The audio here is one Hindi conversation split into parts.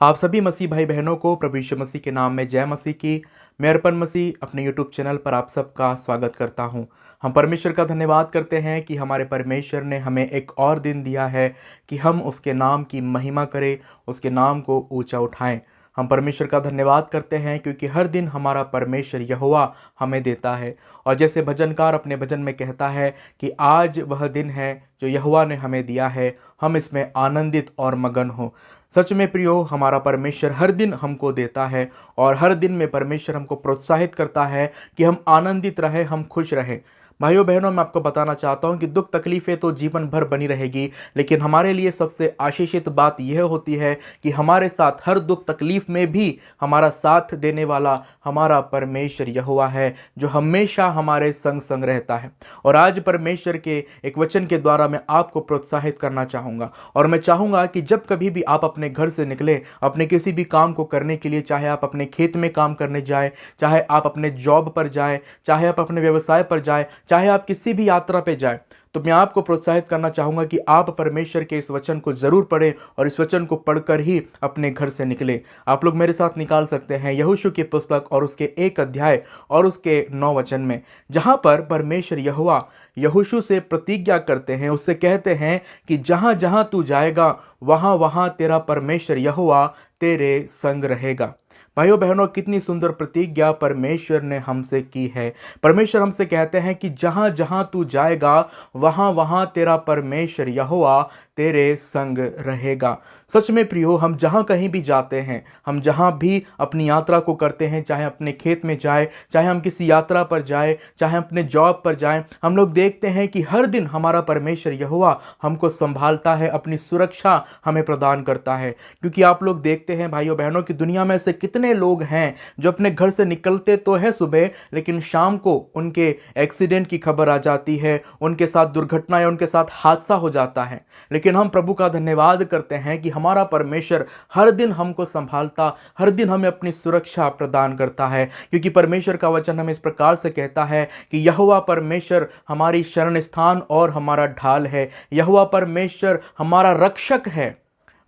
आप सभी मसीह भाई बहनों को प्रभु यीशु मसीह के नाम में जय मसीह की। मैं अर्पण मसीह अपने यूट्यूब चैनल पर आप सबका स्वागत करता हूं। हम परमेश्वर का धन्यवाद करते हैं कि हमारे परमेश्वर ने हमें एक और दिन दिया है कि हम उसके नाम की महिमा करें, उसके नाम को ऊंचा उठाएं। हम परमेश्वर का धन्यवाद करते हैं क्योंकि हर दिन हमारा परमेश्वर यहोवा हमें देता है। और जैसे भजनकार अपने भजन में कहता है कि आज वह दिन है जो यहोवा ने हमें दिया है, हम इसमें आनंदित और मगन हो। सच में प्रियो, हमारा परमेश्वर हर दिन हमको देता है और हर दिन में परमेश्वर हमको प्रोत्साहित करता है कि हम आनंदित रहें, हम खुश रहें। भाइयों बहनों, मैं आपको बताना चाहता हूं कि दुख तकलीफ़ें तो जीवन भर बनी रहेगी, लेकिन हमारे लिए सबसे आशीषित बात यह होती है कि हमारे साथ हर दुख तकलीफ में भी हमारा साथ देने वाला हमारा परमेश्वर यहोवा है, जो हमेशा हमारे संग संग रहता है। और आज परमेश्वर के एक वचन के द्वारा मैं आपको प्रोत्साहित करना चाहूँगा और मैं चाहूँगा कि जब कभी भी आप अपने घर से निकले अपने किसी भी काम को करने के लिए, चाहे आप अपने खेत में काम करने जाएं, चाहे आप अपने जॉब पर जाएं, चाहे आप अपने व्यवसाय पर जाएं, चाहे आप किसी भी यात्रा पे जाएं, तो मैं आपको प्रोत्साहित करना चाहूँगा कि आप परमेश्वर के इस वचन को ज़रूर पढ़ें और इस वचन को पढ़कर ही अपने घर से निकलें। आप लोग मेरे साथ निकाल सकते हैं यहोशू की पुस्तक और उसके 1 अध्याय और उसके 9 वचन में, जहाँ पर परमेश्वर यहोवा यहोशू से प्रतिज्ञा करते हैं, उससे कहते हैं कि जहाँ जहाँ तू जाएगा वहाँ वहाँ तेरा परमेश्वर यहोवा तेरे संग रहेगा। भाइयों बहनों, कितनी सुंदर प्रतिज्ञा परमेश्वर ने हमसे की है। परमेश्वर हमसे कहते हैं कि जहाँ जहाँ तू जाएगा वहाँ वहाँ तेरा परमेश्वर यहोवा तेरे संग रहेगा। सच में प्रियो, हम जहाँ कहीं भी जाते हैं, हम जहाँ भी अपनी यात्रा को करते हैं, चाहे अपने खेत में जाए, चाहे हम किसी यात्रा पर जाए, चाहे अपने जॉब पर जाएं, हम लोग देखते हैं कि हर दिन हमारा परमेश्वर यहोवा हमको संभालता है, अपनी सुरक्षा हमें प्रदान करता है। क्योंकि आप लोग देखते हैं भाइयों बहनों कि दुनिया में से कितने लोग हैं जो अपने घर से निकलते तो है सुबह, लेकिन शाम को उनके एक्सीडेंट की खबर आ जाती है, उनके साथ दुर्घटना या उनके साथ हादसा हो जाता है। लेकिन हम प्रभु का धन्यवाद करते हैं कि हमारा परमेश्वर हर दिन हमको संभालता, हर दिन हमें अपनी सुरक्षा प्रदान करता है। क्योंकि परमेश्वर का वचन हमें इस प्रकार से कहता है कि यहोवा परमेश्वर हमारी शरण स्थान और हमारा ढाल है, यहोवा परमेश्वर हमारा रक्षक है,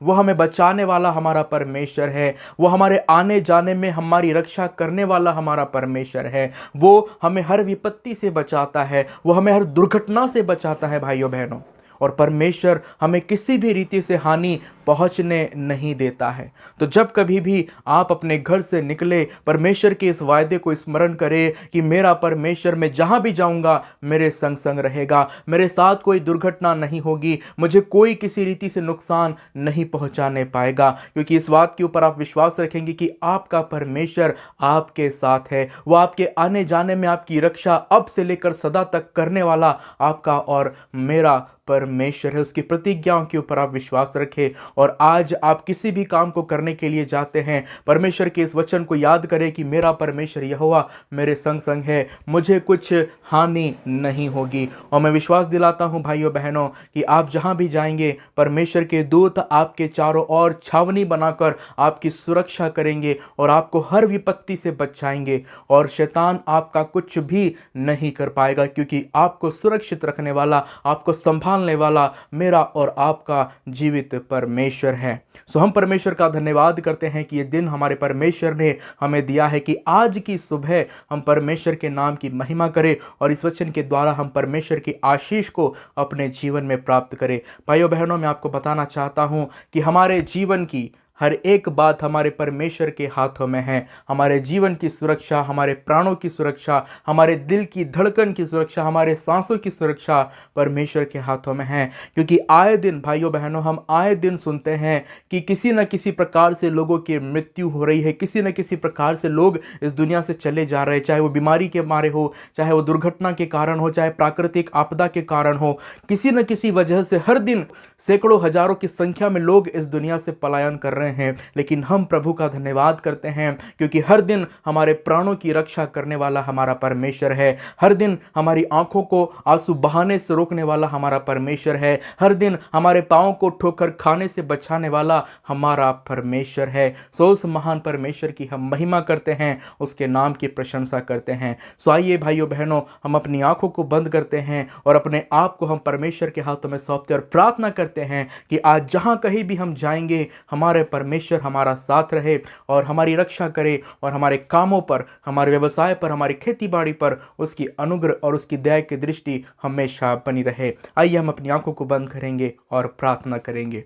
वो हमें बचाने वाला हमारा परमेश्वर है, वो हमारे आने जाने में हमारी रक्षा करने वाला हमारा परमेश्वर है, वो हमें हर विपत्ति से बचाता है, वो हमें हर दुर्घटना से बचाता है भाइयों बहनों। और परमेश्वर हमें किसी भी रीति से हानि पहुंचने नहीं देता है। तो जब कभी भी आप अपने घर से निकले, परमेश्वर के इस वायदे को स्मरण करें कि मेरा परमेश्वर, मैं जहां भी जाऊंगा मेरे संग संग रहेगा, मेरे साथ कोई दुर्घटना नहीं होगी, मुझे कोई किसी रीति से नुकसान नहीं पहुंचाने पाएगा। क्योंकि इस बात के ऊपर आप विश्वास रखेंगे कि आपका परमेश्वर आपके साथ है, वो आपके आने जाने में आपकी रक्षा अब से लेकर सदा तक करने वाला आपका और मेरा परमेश्वर है। उसकी प्रतिज्ञाओं के ऊपर आप विश्वास रखें और आज आप किसी भी काम को करने के लिए जाते हैं, परमेश्वर के इस वचन को याद करें कि मेरा परमेश्वर यहोवा मेरे संग संग है, मुझे कुछ हानि नहीं होगी। और मैं विश्वास दिलाता हूं भाइयों बहनों कि आप जहां भी जाएंगे, परमेश्वर के दूत आपके चारों ओर छावनी बनाकर आपकी सुरक्षा करेंगे और आपको हर विपत्ति से बचाएंगे और शैतान आपका कुछ भी नहीं कर पाएगा, क्योंकि आपको सुरक्षित रखने वाला, आपको संभालने वाला मेरा और आपका जीवित परमेश्वर है। सो हम परमेश्वर का धन्यवाद करते हैं कि ये दिन हमारे परमेश्वर ने हमें दिया है कि आज की सुबह हम परमेश्वर के नाम की महिमा करें और इस वचन के द्वारा हम परमेश्वर की आशीष को अपने जीवन में प्राप्त करें। भाइयों बहनों, मैं आपको बताना चाहता हूं कि हमारे जीवन की हर एक बात हमारे परमेश्वर के हाथों में है। हमारे जीवन की सुरक्षा, हमारे प्राणों की सुरक्षा, हमारे दिल की धड़कन की सुरक्षा, हमारे सांसों की सुरक्षा परमेश्वर के हाथों में है। क्योंकि आए दिन भाइयों बहनों, हम आए दिन सुनते हैं कि किसी न किसी प्रकार से लोगों की मृत्यु हो रही है, किसी न किसी प्रकार से लोग इस दुनिया से चले जा रहे हैं, चाहे वो बीमारी के मारे हो, चाहे वो दुर्घटना के कारण हो, चाहे प्राकृतिक आपदा के कारण हो, किसी न किसी वजह से हर दिन सैकड़ों हजारों की संख्या में लोग इस दुनिया से पलायन कर रहे हैं। लेकिन हम प्रभु का धन्यवाद करते हैं क्योंकि हर दिन हमारे प्राणों की रक्षा करने वाला हमारा परमेश्वर है, हर दिन हमारी आंखों को आंसू बहाने से रोकने वाला हमारा परमेश्वर है, हर दिन हमारे पांवों को ठोकर खाने से बचाने वाला हमारा परमेश्वर है। सो उस महान परमेश्वर की हम महिमा करते हैं, उसके नाम की प्रशंसा करते हैं। सो आइए भाइयों बहनों, हम अपनी आंखों को बंद करते हैं और अपने आप को हम परमेश्वर के हाथों में सौंपते और प्रार्थना करते हैं कि आज जहां कहीं भी हम जाएंगे, हमारे परमेश्वर हमारा साथ रहे और हमारी रक्षा करे और हमारे कामों पर, हमारे व्यवसाय पर, हमारी खेती बाड़ी पर उसकी अनुग्रह और उसकी दया की दृष्टि हमेशा बनी रहे। आइए हम अपनी आंखों को बंद करेंगे और प्रार्थना करेंगे।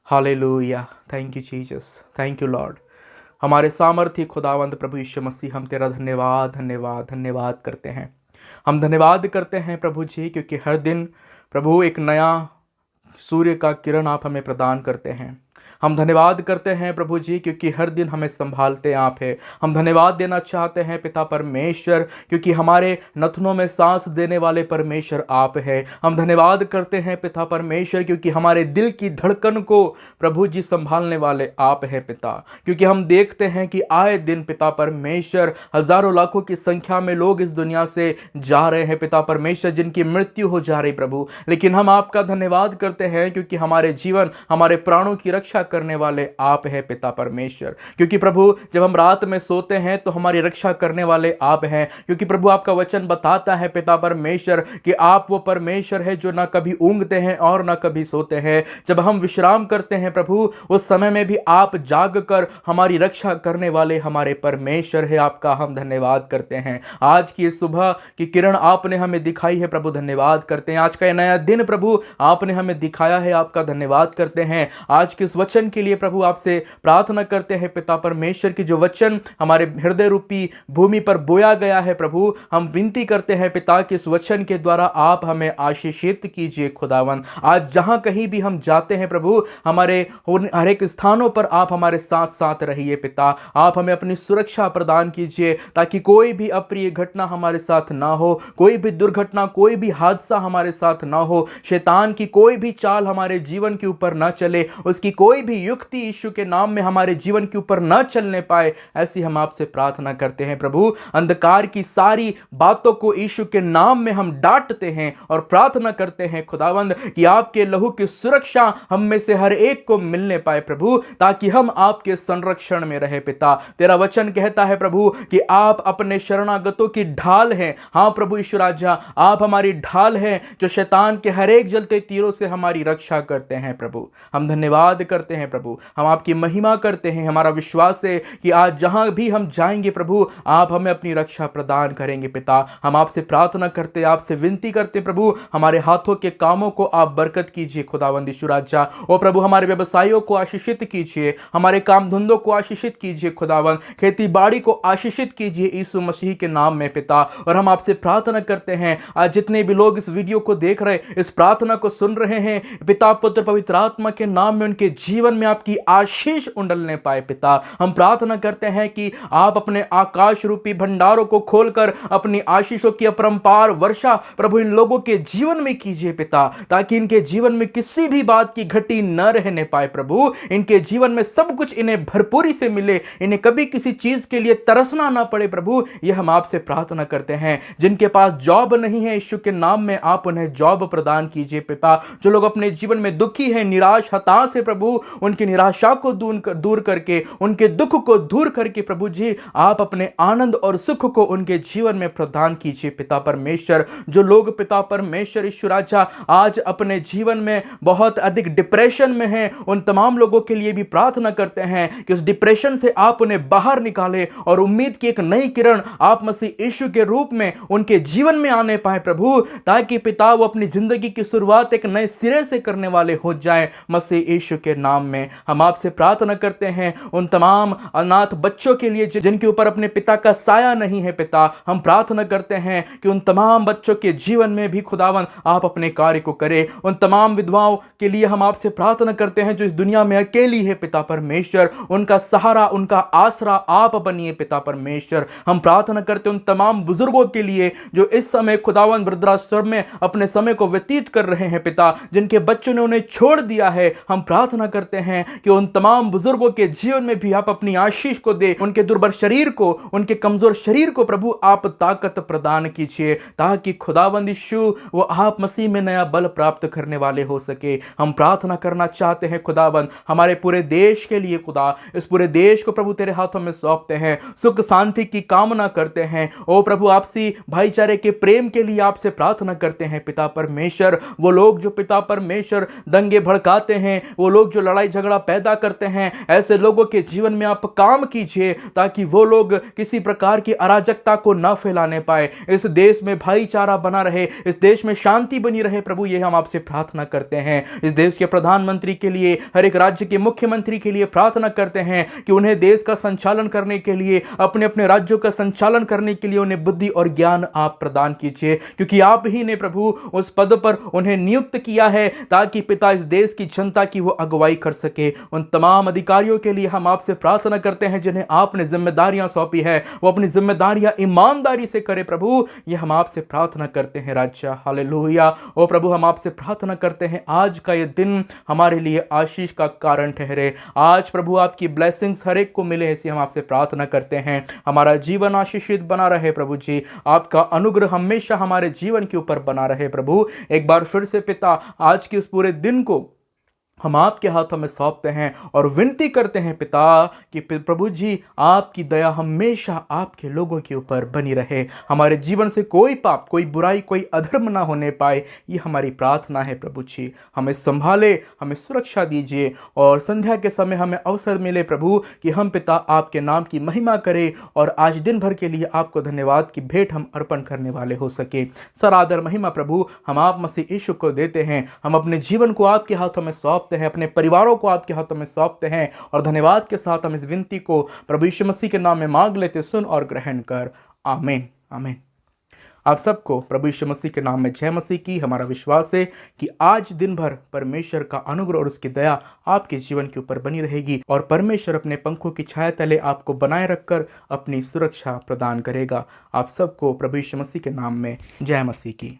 Hallelujah, thank you Jesus, thank you Lord. हमारे सामर्थ्य खुदावंद प्रभु यीशु मसीह, हम तेरा धन्यवाद धन्यवाद धन्यवाद करते हैं। हम धन्यवाद करते हैं प्रभु जी, क्योंकि हर दिन प्रभु एक नया सूर्य का किरण आप हमें प्रदान करते हैं। हम धन्यवाद करते हैं प्रभु जी, क्योंकि हर दिन हमें संभालते आप हैं। हम धन्यवाद देना चाहते हैं पिता परमेश्वर, क्योंकि हमारे नथनों में सांस देने वाले परमेश्वर आप हैं। हम धन्यवाद करते हैं पिता परमेश्वर, क्योंकि हमारे दिल की धड़कन को प्रभु जी संभालने वाले आप हैं पिता। क्योंकि हम देखते हैं कि आए दिन पिता परमेश्वर हजारों लाखों की संख्या में लोग इस दुनिया से जा रहे हैं पिता परमेश्वर, जिनकी मृत्यु हो जा रही प्रभु। लेकिन हम आपका धन्यवाद करते हैं, क्योंकि हमारे जीवन, हमारे प्राणों की रक्षा करने वाले आप हैं पिता परमेश्वर। क्योंकि प्रभु जब हम रात में सोते हैं तो हमारी रक्षा करने वाले आप हैं। क्योंकि प्रभु आपका वचन बताता है पिता परमेश्वर कि आप वो परमेश्वर है जो ना कभी ऊँगते हैं और ना कभी सोते हैं। जब हम विश्राम करते हैं प्रभु, उस समय में भी आप जाग कर हमारी रक्षा करने वाले हमारे परमेश्वर है। आपका हम धन्यवाद करते हैं। आज की सुबह की किरण आपने हमें दिखाई है प्रभु, धन्यवाद करते हैं। आज का ये नया दिन प्रभु आपने हमें दिखाया है, आपका धन्यवाद करते हैं। आज के इस वचन के लिए प्रभु आपसे प्रार्थना करते हैं पिता परमेश्वर की जो वचन हमारे हृदय रूपी भूमि पर बोया गया है प्रभु, हम विनती करते हैं पिता कि इस वचन के द्वारा आप हमें आशीषित कीजिए खुदावन। आज जहां कहीं भी हम जाते हैं प्रभु, हमारे हर एक स्थानों पर आप हमारे साथ साथ रहिए पिता। आप हमें अपनी सुरक्षा प्रदान कीजिए ताकि कोई भी अप्रिय घटना हमारे साथ ना हो, कोई भी दुर्घटना, कोई भी हादसा हमारे साथ ना हो, शैतान की कोई भी चाल हमारे जीवन के ऊपर ना चले, उसकी कोई भी युक्ति यीशु के नाम में हमारे जीवन के ऊपर न चलने पाए, ऐसी हम आपसे प्रार्थना करते हैं प्रभु। अंधकार की सारी बातों को यीशु के नाम में हम डांटते हैं और प्रार्थना करते हैं खुदावंद कि आपके लहू की सुरक्षा हम में से हर एक को मिलने पाए प्रभु, ताकि हम आपके संरक्षण में रहे पिता। तेरा वचन कहता है प्रभु कि आप अपने शरणागतों की ढाल हैं। हाँ प्रभु यीशु राजा, आप हमारी ढाल हैं जो शैतान के हर एक जलते तीरों से हमारी रक्षा करते हैं प्रभु। हम धन्यवाद करते हैं प्रभु, हम आपकी महिमा करते हैं। हमारा विश्वास है कि आज जहां भी हम जाएंगे प्रभु, आप हमें अपनी रक्षा प्रदान करेंगे पिता। हम आपसे प्रार्थना करते, आपसे विनती करते प्रभु, हमारे हाथों के कामों को आप बरकत कीजिए खुदावंद यीशु राजा। ओ प्रभु, हमारे व्यवसायों को आशीषित कीजिए, हमारे काम धंधों को आशीषित कीजिए खुदावंद, खेती बाड़ी को आशीषित कीजिए यीशु मसीह के नाम में पिता। और हम आपसे प्रार्थना करते हैं, आज जितने भी लोग इस वीडियो को देख रहे, इस प्रार्थना को सुन रहे हैं पिता, पुत्र, पवित्र आत्मा के नाम में उनके जीवन में आपकी आशीष उंडलने पाए पिता। हम प्रार्थना करते हैं कि आप अपने आकाश रूपी भंडारों को खोलकर अपनी आशीषों की अपरंपार वर्षा प्रभु इन लोगों के जीवन में कीजिए पिता, ताकि इनके जीवन में किसी भी बात की घटी न रहने पाए प्रभु। इनके जीवन में सब कुछ इन्हें भरपूरी से मिले, इन्हें कभी किसी चीज के लिए तरसना ना पड़े प्रभु, यह हम आपसे प्रार्थना करते हैं। जिनके पास जॉब नहीं है, यीशु के नाम में आप उन्हें जॉब प्रदान कीजिए पिता। जो लोग अपने जीवन में दुखी हैं, निराश, हताश है प्रभु, उनकी निराशा को दूर करके, उनके दुख को दूर करके प्रभु जी आप अपने आनंद और सुख को उनके जीवन में प्रदान कीजिए पिता परमेश्वर। जो लोग पिता परमेश्वर यीशु राजा आज अपने जीवन में बहुत अधिक डिप्रेशन में हैं, उन तमाम लोगों के लिए भी प्रार्थना करते हैं कि उस डिप्रेशन से आप उन्हें बाहर निकालें और उम्मीद की एक नई किरण आप मसीह यीशु के रूप में उनके जीवन में आने पाए प्रभु, ताकि पिता वो अपनी जिंदगी की शुरुआत एक नए सिरे से करने वाले हो जाएं मसीह यीशु के नाम में। हम आपसे प्रार्थना करते हैं उन तमाम अनाथ बच्चों के लिए जिनके ऊपर अपने पिता का साया नहीं है पिता। हम प्रार्थना करते हैं कि उन तमाम बच्चों के जीवन में भी खुदावन आप अपने कार्य को करें। उन तमाम विधवाओं के लिए हम आपसे प्रार्थना करते हैं जो इस दुनिया में अकेली है पिता परमेश्वर, उनका सहारा, उनका आसरा आप बनिए पिता परमेश्वर। हम प्रार्थना करते हैं उन तमाम बुजुर्गों के लिए जो इस समय खुदावन वृद्धाश्रम में अपने समय को व्यतीत कर रहे हैं पिता, जिनके बच्चों ने उन्हें छोड़ दिया है। हम प्रार्थना करते हैं कि उन तमाम बुजुर्गों के जीवन में भी आप अपनी आशीष को दे, उनके दुर्बल शरीर को, उनके कमजोर शरीर को प्रभु आप ताकत प्रदान कीजिए, ताकि खुदावंद यीशु वो आप मसीह में नया बल प्राप्त करने वाले हो सके। हम प्रार्थना करना चाहते हैं खुदावंद हमारे पूरे देश के लिए खुदा, इस पूरे देश को प्रभु तेरे हाथों में सौंपते हैं, सुख शांति की कामना करते हैं। ओ प्रभु आपसी भाईचारे के प्रेम के लिए आपसे प्रार्थना करते हैं पिता परमेश्वर। वो लोग जो पिता परमेश्वर दंगे भड़काते हैं, वो लोग जो लड़ाई झगड़ा पैदा करते हैं, ऐसे लोगों के जीवन में आप काम कीजिए ताकि वो लोग किसी प्रकार की अराजकता को न फैलाने पाए, इस देश में भाईचारा बना रहे, इस देश में शांति बनी रहे। प्रभु ये हम आपसे प्रार्थना करते हैं। इस देश के प्रधानमंत्री के लिए, हर एक राज्य के मुख्यमंत्री के लिए प्रार्थना करते हैं कि उन्हें देश का संचालन करने के लिए, अपने अपने राज्यों का संचालन करने के लिए उन्हें बुद्धि और ज्ञान आप प्रदान कीजिए, क्योंकि आप ही ने प्रभु उस पद पर उन्हें नियुक्त किया है ताकि पिता इस देश की जनता की वो अगुवाई कर सके। उन तमाम अधिकारियों के लिए हम आपसे प्रार्थना करते हैं जिन्हें आपने जिम्मेदारियां सौंपी है, वो अपनी जिम्मेदारियां ईमानदारी से करे। प्रभु ये हम आपसे प्रार्थना करते हैं राजा। हालेलुया। ओ प्रभु हम आपसे प्रार्थना करते हैं आज का ये दिन हमारे लिए आशीष का कारण ठहरे। आज प्रभु आपकी ब्लेसिंग्स हर एक को मिले, ऐसी हम आपसे प्रार्थना करते हैं। हमारा जीवन आशीषित बना रहे प्रभु जी, आपका अनुग्रह हमेशा हमारे जीवन के ऊपर बना रहे। प्रभु एक बार फिर से पिता आज के इस पूरे दिन को हम आपके हाथों में सौंपते हैं और विनती करते हैं पिता कि प्रभु जी आपकी दया हमेशा आपके लोगों के ऊपर बनी रहे, हमारे जीवन से कोई पाप, कोई बुराई, कोई अधर्म ना होने पाए, ये हमारी प्रार्थना है। प्रभु जी हमें संभाले, हमें सुरक्षा दीजिए और संध्या के समय हमें अवसर मिले प्रभु कि हम पिता आपके नाम की महिमा करें और आज दिन भर के लिए आपको धन्यवाद की भेंट हम अर्पण करने वाले हो सके। सर आदर महिमा प्रभु हम आप मसीह यीशु को देते हैं। हम अपने जीवन को आपके हाथों में सौंपते हैं, अपने परिवारों को आपके हाथों में सौंपते हैं और धन्यवाद के साथ हम इस विनती को प्रभु यीशु मसीह के नाम में मांग लेते, सुन और ग्रहण कर। आमीन आमीन। आप सबको प्रभु यीशु मसीह के नाम में जय मसीह की। हमारा विश्वास है कि आज दिन भर परमेश्वर का अनुग्रह और उसकी दया आपके जीवन के ऊपर बनी रहेगी और परमेश्वर अपने पंखों की छाया तले आपको बनाए रखकर अपनी सुरक्षा प्रदान करेगा। आप सबको प्रभु यीशु मसीह के नाम में जय मसीह की।